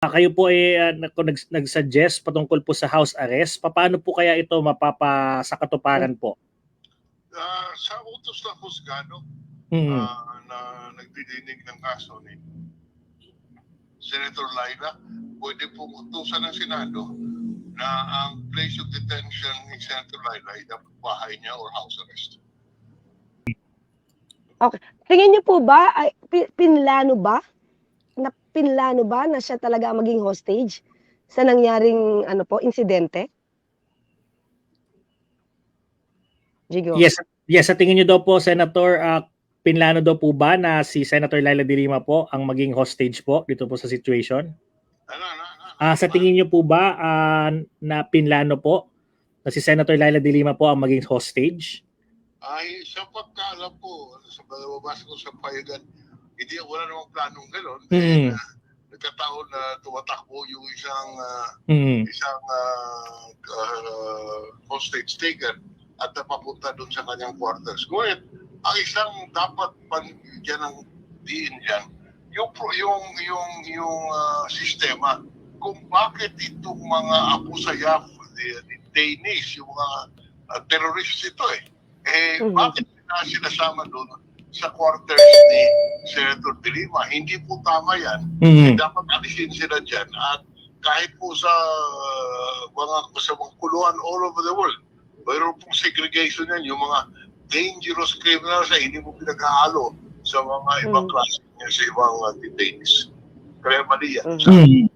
Kayo po nag-suggest patungkol po sa house arrest. Paano po kaya ito sa katuparan po? Sa utos ng husgado na nagdidinig ng kaso ni Senator Laila, pwede pong utusan ng Senado na ang place of detention ni Senator Laila ay dapat bahay niya or house arrest. Okay. Tingin niyo po ba, pinlano ba na siya talaga maging hostage sa nangyaring insidente? Jigo. Yes, sa tingin niyo daw po, Senator, pinlano daw po ba na si Senator Laila de Lima po ang maging hostage po dito po sa situation? Sa tingin niyo po ba na pinlano po na si Senator Laila de Lima po ang maging hostage? Ay, sa pagkaalam po, sa balabas ko sa payagan, hindi wala namang planong gano'n. Nagkataon na tumatakbo yung isang hostage taker at napapunta doon sa kanyang quarters. Ngunit, ang isang dapat panigyan ng diin dyan, yung sistema, kung bakit itong mga Abu Sayyaf, detainees, yung mga terrorists ito bakit sinasama doon sa quarters ni Senator de Lima? Hindi po tama yan. Dapat alisin sila dyan. At kahit po sa mga kuluan all over the world, mayroon pong segregation yan. Yung mga dangerous criminals ay hindi mo pinaghahalo sa mga ibang klase, sa ibang detainees. Kaya mali yan.